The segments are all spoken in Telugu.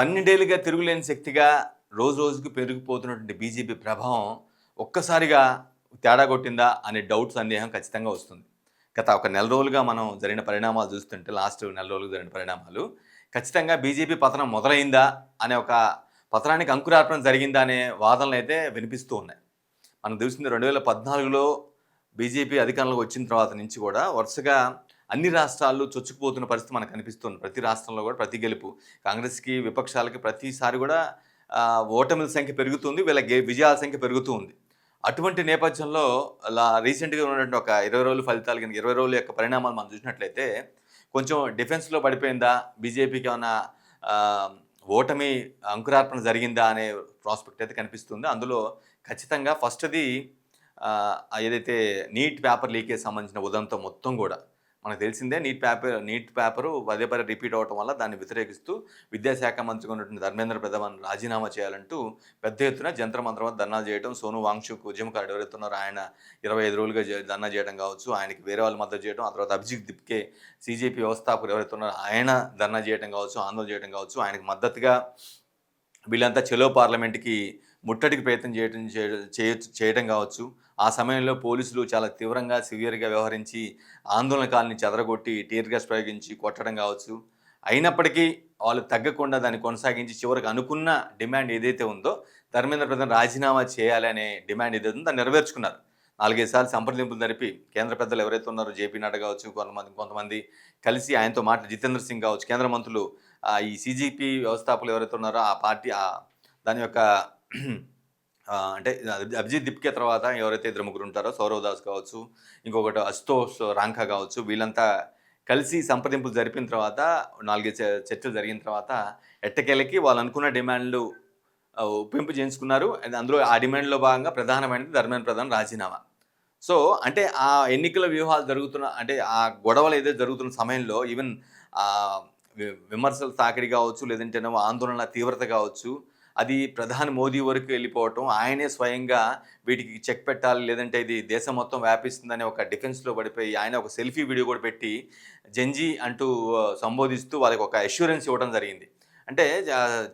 12 తిరుగులేని శక్తిగా రోజు రోజుకు పెరిగిపోతున్నటువంటి బీజేపీ ప్రభావం ఒక్కసారిగా తేడా కొట్టిందా అనే డౌట్ సందేహం ఖచ్చితంగా వస్తుంది. గత ఒక నెల రోజులుగా మనం జరిగిన పరిణామాలు చూస్తుంటే లాస్ట్ నెల రోజులుగా జరిగిన పరిణామాలు ఖచ్చితంగా బీజేపీ పతనం మొదలైందా అనే ఒక పతనానికి అంకురార్పణ జరిగిందా అనే వాదనలైతే వినిపిస్తూ ఉన్నాయి. మనకు తెలిసింది 2014లో బీజేపీ అధికారంలోకి వచ్చిన తర్వాత నుంచి కూడా వరుసగా అన్ని రాష్ట్రాల్లో చొచ్చుకుపోతున్న పరిస్థితి మనకు కనిపిస్తుంది. ప్రతి రాష్ట్రంలో కూడా ప్రతి గెలుపు కాంగ్రెస్‌కి, విపక్షాలకి ప్రతిసారి కూడా ఓటమిల సంఖ్య పెరుగుతుంది. వీళ్ళ విజయాల సంఖ్య పెరుగుతూ ఉంది. అటువంటి నేపథ్యంలో రీసెంట్‌గా ఉన్నటువంటి ఒక 20 రోజుల ఫలితాలు గనుక 20 రోజుల యొక్క పరిణామాలు మనం చూసినట్లయితే కొంచెం డిఫెన్స్‌లో పడిపోయిందా? బీజేపీకి ఏమన్నా ఆహ్, ఓటమి అంకురార్పణ జరిగిందా? అనే ప్రాస్పెక్ట్ అయితే కనిపిస్తుంది. అందులో ఖచ్చితంగా ఫస్ట్‌ది ఏదైతే నీట్ పేపర్ లీకేజ్ సంబంధించిన ఉదంతం మొత్తం గూడా మనకు తెలిసిందే. నీట్ పేపరు పదే పదే రిపీట్ అవ్వటం వల్ల దాన్ని వ్యతిరేకిస్తూ విద్యాశాఖ మంత్రిగా ఉన్నటువంటి ధర్మేంద్ర ప్రధాన్ రాజీనామా చేయాలంటూ పెద్ద ఎత్తున జంతర్ మంతర్ వద్ద ధర్నాలు చేయడం, సోను వాంగ్‌చుక్ ఉద్యమకారుడు ఎవరైతే ఉన్నారో ఆయన 25 రోజులుగా ధర్నా చేయడం కావచ్చు, ఆయనకి వేరే వాళ్ళు మద్దతు చేయడం, ఆ తర్వాత అభిజిత్ దిప్కే సీజేపీ వ్యవస్థాపకులు ఎవరైతే ఉన్నారో ఆయన ధర్నా చేయడం కావచ్చు, ఆందోళన చేయడం కావచ్చు, ఆయనకు మద్దతుగా వీళ్ళంతా చలో పార్లమెంట్‌కి ముట్టడికి ప్రయత్నం చేయటం కావచ్చు. ఆ సమయంలో పోలీసులు చాలా తీవ్రంగా, సివియర్‌గా వ్యవహరించి ఆందోళనకారుల్ని చెదరగొట్టి, టియర్ గ్యాస్ ప్రయోగించి కొట్టడం కావచ్చు. అయినప్పటికీ వాళ్ళు తగ్గకుండా దాన్ని కొనసాగించి చివరికి అనుకున్న డిమాండ్ ఏదైతే ఉందో ధర్మేంద్ర ప్రధాన్ రాజీనామా చేయాలి అనే డిమాండ్ ఏదైతే ఉందో దాన్ని నెరవేర్చుకున్నారు. 4, 5 సార్లు సంప్రదింపులు జరిపి కేంద్ర పెద్దలు ఎవరైతే ఉన్నారో జేపీ నడ్డా కావచ్చు, కొంతమంది కలిసి ఆయనతో జితేంద్ర సింగ్ కావచ్చు, కేంద్ర మంత్రులు ఈ సీజీపీ వ్యవస్థాపకులు ఎవరైతే ఉన్నారో ఆ పార్టీ దాని యొక్క అంటే అభిజిత్ దిప్కే తర్వాత ఎవరైతే ఇద్దరు ముగ్గురు ఉంటారో సౌరవ్ దాస్ కావచ్చు, ఇంకొకటి అశుతోష్ రాంకా కావచ్చు, వీళ్ళంతా కలిసి సంప్రదింపులు జరిపిన తర్వాత 4 చర్చలు జరిగిన తర్వాత ఎట్టకేలకి వాళ్ళు అనుకున్న డిమాండ్లు ఒప్పింపు చేయించుకున్నారు. అందులో ఆ డిమాండ్‌లో భాగంగా ప్రధానమైనది ధర్మేంద్ర ప్రధాన్ రాజీనామా. సో, అంటే ఆ ఎన్నికల వ్యూహాలు జరుగుతున్న అంటే ఆ గొడవలు ఏదైతే జరుగుతున్న సమయంలో ఈవెన్ ఆహ్, విమర్శల తాకిడి కావచ్చు, లేదంటేనేమో ఆందోళనల తీవ్రత కావచ్చు, అది ప్రధాని మోదీ వరకు వెళ్ళిపోవటం, ఆయనే స్వయంగా వీటికి చెక్ పెట్టాలి, లేదంటే ఇది దేశం మొత్తం వ్యాపిస్తుందనే ఒక డిఫెన్స్‌లో పడిపోయి, ఆయన ఒక సెల్ఫీ వీడియో కూడా పెట్టి, జంజీ అంటూ సంబోధిస్తూ వాళ్ళకి ఒక అష్యూరెన్స్ ఇవ్వడం జరిగింది. అంటే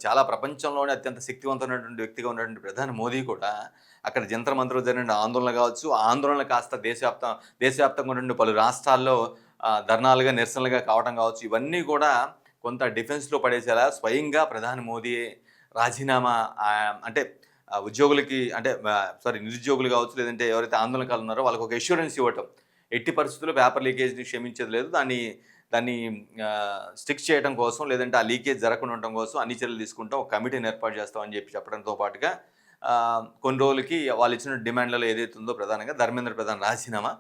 చాలా ప్రపంచంలోనే అత్యంత శక్తివంతమైనటువంటి వ్యక్తిగా ఉన్నటువంటి ప్రధాని మోదీ కూడా అక్కడ జంతర్ మంతర్‌లో జరిగిన ఆందోళనలు కావచ్చు, ఆ ఆందోళనలు కాస్త దేశవ్యాప్తంగా ఉన్నటువంటి పలు రాష్ట్రాల్లో ధర్నాలుగా, నిరసనలుగా కావడం కావచ్చు, ఇవన్నీ కూడా కొంత డిఫెన్స్‌లో పడేసేలా స్వయంగా ప్రధాని మోదీయే రాజీనామా అంటే ఉద్యోగులకి అంటే నిరుద్యోగులు కావచ్చు, లేదంటే ఎవరైతే ఆందోళనకారులు ఉన్నారో వాళ్ళకి ఒక అష్యూరెన్స్ ఇవ్వటం. ఎట్టి పరిస్థితుల్లో పేపర్ లీకేజ్‌ని క్షమించేది లేదు. దాన్ని దాన్ని స్టిక్ చేయడం కోసం, లేదంటే ఆ లీకేజ్ జరగకుండా ఉండటం కోసం అన్ని చర్యలు తీసుకుంటాం. ఒక కమిటీని ఏర్పాటు చేస్తామని చెప్పడంతో పాటుగా కొన్ని రోజులకి వాళ్ళు ఇచ్చిన డిమాండ్లలో ఏదైతే ఉందో ప్రధానంగా ధర్మేంద్ర ప్రధాన్ రాజీనామా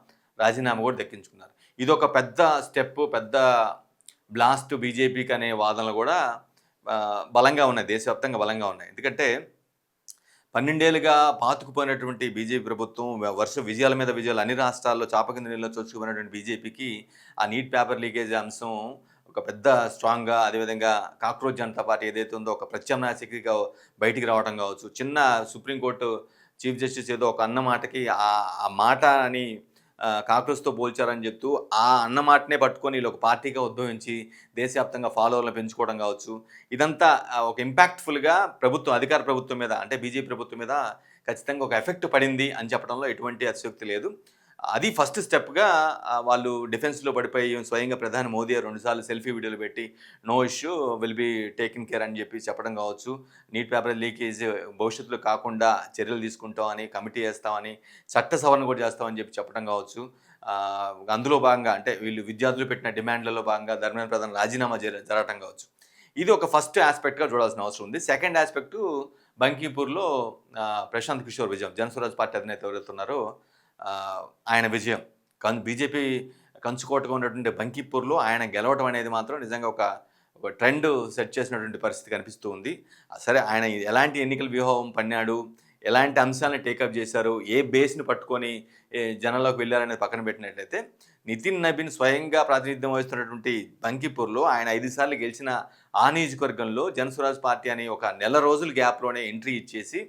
కూడా దక్కించుకున్నారు. ఇదొక పెద్ద స్టెప్, పెద్ద బ్లాస్ట్ బీజేపీకి అనే వాదనలు కూడా బలంగా ఉన్నాయి. దేశవ్యాప్తంగా బలంగా ఉన్నాయి. ఎందుకంటే 12 ఏళ్లుగా పాతుకుపోయినటువంటి బీజేపీ ప్రభుత్వం వరుస విజయాల మీద విజయాలు అన్ని రాష్ట్రాల్లో చాప కింద నీళ్ళలో చొచ్చుకుపోయినటువంటి బీజేపీకి ఆ నీట్ పేపర్ లీకేజ్ అంశం ఒక పెద్ద స్ట్రాంగ్‌గా, అదేవిధంగా కాక్రోచ్ జనతా పార్టీ ఏదైతే ఉందో ఒక ప్రత్యామ్నాయ శక్తిగా బయటికి రావడం కావచ్చు. చిన్న సుప్రీంకోర్టు చీఫ్ జస్టిస్ ఏదో ఒక అన్న మాటకి ఆ మాటని కాక్రోచ్‌తో పోల్చారని చెప్తూ ఆ అన్న మాటనే పట్టుకొని వీళ్ళు ఒక పార్టీగా ఉద్భవించి దేశవ్యాప్తంగా ఫాలోవర్లను పెంచుకోవడం కావచ్చు. ఇదంతా ఒక ఇంపాక్ట్‌ఫుల్‌గా అధికార ప్రభుత్వం మీద అంటే బీజేపీ ప్రభుత్వం మీద ఖచ్చితంగా ఒక ఎఫెక్ట్ పడింది అని చెప్పడంలో ఎటువంటి అతిశయోక్తి లేదు. అది ఫస్ట్ స్టెప్‌గా వాళ్ళు డిఫెన్స్‌లో పడిపోయి స్వయంగా ప్రధాని మోదీ 2 సార్లు సెల్ఫీ వీడియోలు పెట్టి no issue will be taken care అని చెప్పి చెప్పడం కావచ్చు. నీట్ పేపర్ లీకేజ్ భవిష్యత్తులో కాకుండా చర్యలు తీసుకుంటామని, కమిటీ వేస్తామని, చట్ట సవరణ కూడా చేస్తామని చెప్పడం కావచ్చు. అందులో భాగంగా అంటే వీళ్ళు విద్యార్థులు పెట్టిన డిమాండ్‌లలో భాగంగా ధర్మేంద్ర ప్రధాన్ రాజీనామా జరగటం కావచ్చు. ఇది ఒక ఫస్ట్ యాస్పెక్ట్‌గా చూడాల్సిన అవసరం ఉంది. సెకండ్ యాస్పెక్టు బంకీపూర్‌లో ప్రశాంత్ కిషోర్ విజయం. జనస్వరాజ్ పార్టీ అధినేత ఎవరైతే ఉన్నారో ఆయన విజయం. బీజేపీ కంచుకోటగా ఉన్నటువంటి బంకీపూర్‌లో ఆయన గెలవడం అనేది మాత్రం నిజంగా ఒక ట్రెండ్ సెట్ చేసినటువంటి పరిస్థితి కనిపిస్తూ ఉంది. సరే ఆయన ఎలాంటి ఎన్నికల వ్యూహం పన్నాడు, ఎలాంటి అంశాలను టేకప్ చేశారు, ఏ బేస్‌ని పట్టుకొని జనంలోకి వెళ్లారనేది పక్కన పెట్టినట్లయితే నితిన్ నబీన్ స్వయంగా ప్రాతినిధ్యం వహిస్తున్నటువంటి బంకీపూర్‌లో ఆయన 5 సార్లు గెలిచిన ఆ నియోజకవర్గంలో జనస్వరాజ్ పార్టీ అని ఒక నెల రోజుల గ్యాప్‌లోనే ఎంట్రీ ఇచ్చేసి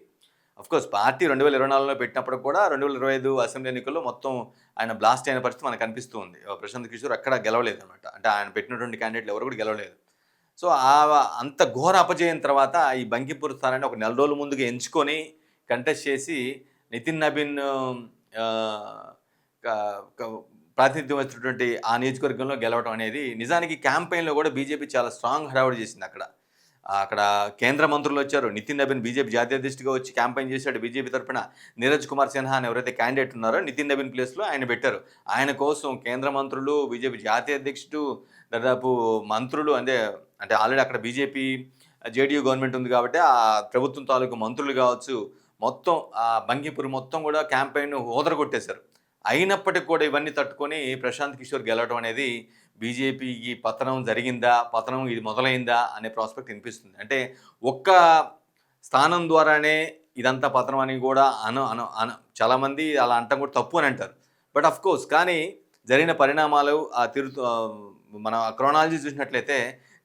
ఆఫ్‌కోర్స్ పార్టీ 2024లో పెట్టినప్పుడు కూడా 2025 అసెంబ్లీ ఎన్నికల్లో మొత్తం ఆయన బ్లాస్ట్ అయిన పరిస్థితి మనకు కనిపిస్తూ ఉంది. ప్రశాంత్ కిషోర్ అక్కడ గెలవలేదనమాట. అంటే ఆయన పెట్టినటువంటి క్యాండిడేట్‌లు ఎవరు కూడా గెలవలేదు. సో, అంత ఘోర అపజయం తర్వాత ఈ బంకిపూర్ స్థానాన్ని ఒక నెల రోజుల ముందుగా ఎంచుకొని కంటెస్ట్ చేసి నితిన్ నబీన్ ఆహ్, క క ప్రాతినిధ్యం వహించినటువంటి ఆ నియోజకవర్గంలో గెలవడం అనేది నిజానికి క్యాంపెయిన్‌లో కూడా బీజేపీ చాలా స్ట్రాంగ్ హడావుడి చేసిందక్కడ. అక్కడ కేంద్ర మంత్రులొచ్చారు. నితిన్ నబీన్ బీజేపీ జాతీయ అధ్యక్షుడిగా వచ్చి క్యాంపెయిన్ చేశాడు బీజేపీ తరపున. నీరజ్ కుమార్ సిన్హా అని ఎవరైతే క్యాండిడేట్ ఉన్నారో నితిన్ నబీన్ ప్లేస్‌లో ఆయన పెట్టారు. ఆయన కోసం కేంద్ర మంత్రులు, బీజేపీ జాతీయ అధ్యక్షుడు, దాదాపు మంత్రులు అంటే ఆల్రెడీ అక్కడ బీజేపీ, జేడీయూ గవర్నమెంట్ ఉంది కాబట్టి ఆ ప్రభుత్వం తాలూకు మంత్రులు కావచ్చు, మొత్తం బంకిపూర్ మొత్తం కూడా క్యాంపెయిన్‌ను ఊదరగొట్టేశారు. అయినప్పటికి కూడా ఇవన్నీ తట్టుకొని ప్రశాంత్ కిషోర్ గెలవడం అనేది బీజేపీకి పతనం జరిగిందా? పతనం ఇది మొదలైందా? అనే ప్రాస్పెక్ట్ వినిపిస్తుంది. అంటే ఒక్క స్థానం ద్వారానే ఇదంతా పతనం అని కూడా అను అను అను చాలామంది అలా అనటం కూడా తప్పు అని అంటారు. బట్ ఆఫ్‌కోర్స్ కానీ జరిగిన పరిణామాలు మన క్రోనాలజీ చూసినట్లయితే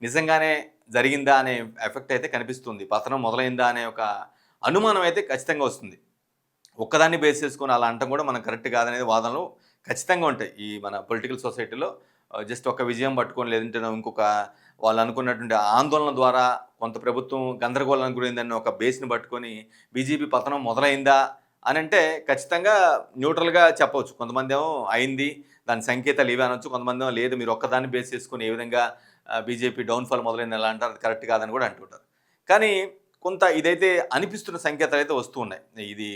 నిజంగానే జరిగిందా అనే ఎఫెక్ట్ అయితే కనిపిస్తుంది. పతనం మొదలైందా అనే ఒక అనుమానం అయితే ఖచ్చితంగా వస్తుంది. ఒక్కదాన్ని బేస్ చేసుకొని అలా అనటం కూడా మనం కరెక్ట్ కాదనేది వాదనలు ఖచ్చితంగా ఉంటాయి. ఈ మన పొలిటికల్ సొసైటీలో జస్ట్ ఒక విజయం పట్టుకొని లేదంటే ఇంకొక వాళ్ళు అనుకున్నటువంటి ఆందోళన ద్వారా కొంత ప్రభుత్వం గందరగోళానికి గురైందన్న ఒక బేస్‌ని పట్టుకొని బీజేపీ పతనం మొదలైందా అనంటే ఖచ్చితంగా న్యూట్రల్‌గా చెప్పొచ్చు. కొంతమందేమో అయింది, దాని సంకేతాలు ఇవే అనొచ్చు. కొంతమందేమో లేదు మీరు ఒక్కదాన్ని బేస్ చేసుకొని ఏ విధంగా బీజేపీ డౌన్‌ఫాల్ మొదలైంది ఎలా అంటారు, అది కరెక్ట్ కాదని కూడా అంటుంటారు. కానీ కొంత ఇదైతే అనిపిస్తున్న సంకేతాలైతే వస్తూ ఉన్నాయి. ఇది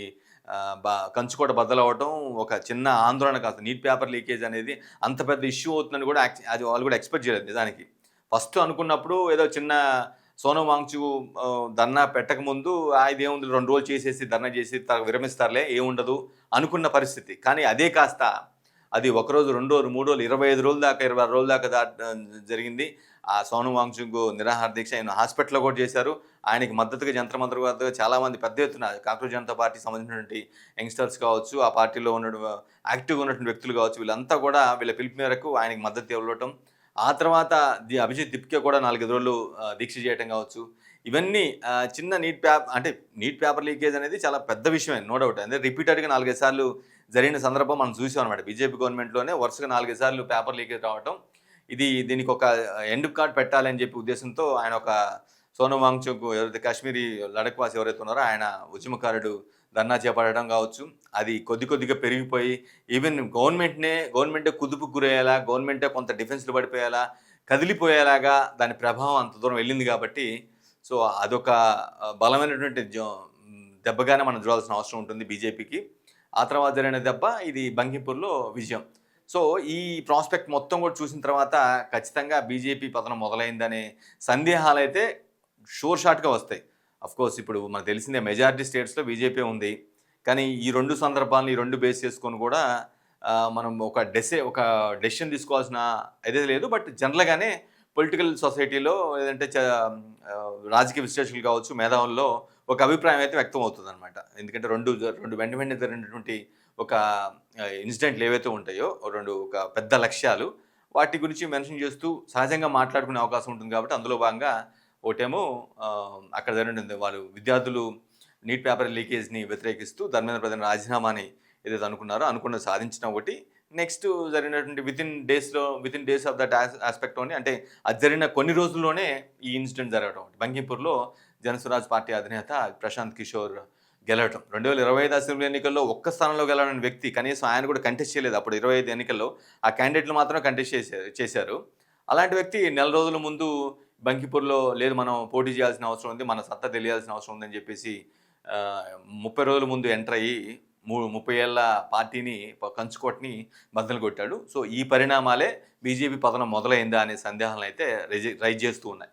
కంచుకోట బద్దలవ్వటం ఒక చిన్న ఆందోళన కాదు. నీట్ పేపర్ లీకేజ్ అనేది అంత పెద్ద ఇష్యూ అవుతుందని కూడా అది వాళ్ళు కూడా ఎక్స్‌పెక్ట్ చేయలేదు నిజానికి. ఫస్ట్ అనుకున్నప్పుడు ఏదో చిన్న సోనం వాంగ్‌చుక్ ధర్నా పెట్టకముందు ఇదేముంది 2 రోజులు చేసేసి ధర్నా చేసి విరమిస్తారులే ఏముండదు అనుకున్న పరిస్థితి. కానీ అదే కాస్త అది ఒక రోజు, 2 రోజులు, 3 రోజులు, 25 రోజుల దాకా, 26 రోజుల దాకా జరిగింది. ఆ సోనం వాంగ్‌చుక్ నిరాహార దీక్ష ఆయన హాస్పిటల్‌లో కూడా చేశారు. ఆయనకి మద్దతుగా జంతర్ మంతర్ వద్ద చాలామంది పెద్ద ఎత్తున కాక్రోచ్ జనతా పార్టీకి సంబంధించినటువంటి యంగ్‌స్టర్స్ కావచ్చు, ఆ పార్టీలో యాక్టివ్‌గా ఉన్నటువంటి వ్యక్తులు కావచ్చు, వీళ్ళంతా కూడా వీళ్ళ పిలుపు మేరకు ఆయనకి మద్దతు ఇవ్వటం. ఆ తర్వాత అభిజిత్ దిప్కే కూడా 4, 5 రోజులు దీక్ష చేయటం కావచ్చు. ఇవన్నీ చిన్న నీట్ పేపర్ లీకేజ్ అనేది చాలా పెద్ద విషయమే నో డౌట్. అంటే రిపీటెడ్‌గా 4, 5 సార్లు జరిగిన సందర్భం మనం చూసామన్నమాట. బీజేపీ గవర్నమెంట్‌లోనే వరుసగా 4, 5 సార్లు పేపర్ లీకేజ్ రావటం. దీనికి ఒక ఎండ్ కార్డ్ పెట్టాలని చెప్పి ఉద్దేశంతో ఆయన ఒక సోనం వాంగ్‌చుక్ ఎవరైతే కాశ్మీరీ లడఖ్ వాసి ఎవరైతే ఉన్నారో ఆయన ఉద్యమకారుడు ధర్నా చేపట్టడం కావచ్చు. అది కొద్దిగా పెరిగిపోయి ఈవెన్ గవర్నమెంటే కుదుపుకు గురయ్యేలా, గవర్నమెంటే కొంత డిఫెన్స్‌లో పడిపోయేలా, కదిలిపోయేలాగా దాని ప్రభావం అంత దూరం వెళ్ళింది కాబట్టి సో అదొక బలమైనటువంటి దెబ్బగానే మనం చూడాల్సిన అవసరం ఉంటుంది బీజేపీకి. ఆ తర్వాత జరిగిన దెబ్బ ఇది బంకిపూర్‌లో విజయం. సో ఈ ప్రాస్పెక్ట్ మొత్తం కూడా చూసిన తర్వాత ఖచ్చితంగా బీజేపీ పతనం మొదలైందనే సందేహాలైతే షూర్ షాట్‌గా వస్తాయి. ఆఫ్‌కోర్స్ ఇప్పుడు మనకు తెలిసిందే మెజారిటీ స్టేట్స్‌లో బీజేపీ ఉంది. కానీ ఈ 2 సందర్భాలను, ఈ 2 బేస్ చేసుకొని కూడా మనం ఒక డెసిషన్ తీసుకోవాల్సిన అదేది లేదు. బట్ జనరల్‌గానే పొలిటికల్ సొసైటీలో లేదంటే రాజకీయ విశ్లేషకులు కావచ్చు, మేధావుల్లో ఒక అభిప్రాయం అయితే వ్యక్తం అవుతుందనమాట. ఎందుకంటే 2 వెంట వెంటనే జరిగినటువంటి ఒక ఇన్సిడెంట్లు ఏవైతే ఉంటాయో, 2 ఒక పెద్ద లక్ష్యాలు వాటి గురించి మెన్షన్ చేస్తూ సహజంగా మాట్లాడుకునే అవకాశం ఉంటుంది కాబట్టి అందులో భాగంగా ఒకటేమో అక్కడ జరిగినటువంటి వాళ్ళు విద్యార్థులు నీట్ పేపర్ లీకేజ్‌ని వ్యతిరేకిస్తూ ధర్మేంద్ర ప్రధాన్ రాజీనామాని ఏదైతే అనుకున్నారో అనుకున్నది సాధించడం ఒకటి. నెక్స్ట్ జరిగినటువంటి వితిన్ డేస్ ఆఫ్ దట్ ఆస్పెక్ట్‌లోనే అంటే అది జరిగిన కొన్ని రోజుల్లోనే ఈ ఇన్సిడెంట్ జరగడం. బంకిపూర్‌లో జనస్వరాజ్ పార్టీ అధినేత ప్రశాంత్ కిషోర్ గెలవటం. 2025 అసెంబ్లీ ఎన్నికల్లో ఒక్క స్థానంలో గెలవని వ్యక్తి కనీసం ఆయన కూడా కంటెస్ట్ చేయలేదు. అప్పుడు 25 ఎన్నికల్లో ఆ క్యాండిడేట్లు మాత్రమే కంటెస్ట్ చేశారు. అలాంటి వ్యక్తి నెల రోజుల ముందు బంకిపూర్‌లో లేదు మనం పోటీ చేయాల్సిన అవసరం ఉంది, మన సత్తా తెలియాల్సిన అవసరం ఉందని చెప్పేసి 30 రోజుల ముందు ఎంటర్ అయ్యి 30 ఏళ్ల పార్టీని కంచుకోటని బద్దలు కొట్టాడు. సో ఈ పరిణామాలే బీజేపీ పతనం మొదలైందా అనే సందేహాలనైతే రైజ్ చేస్తూ ఉన్నాయి.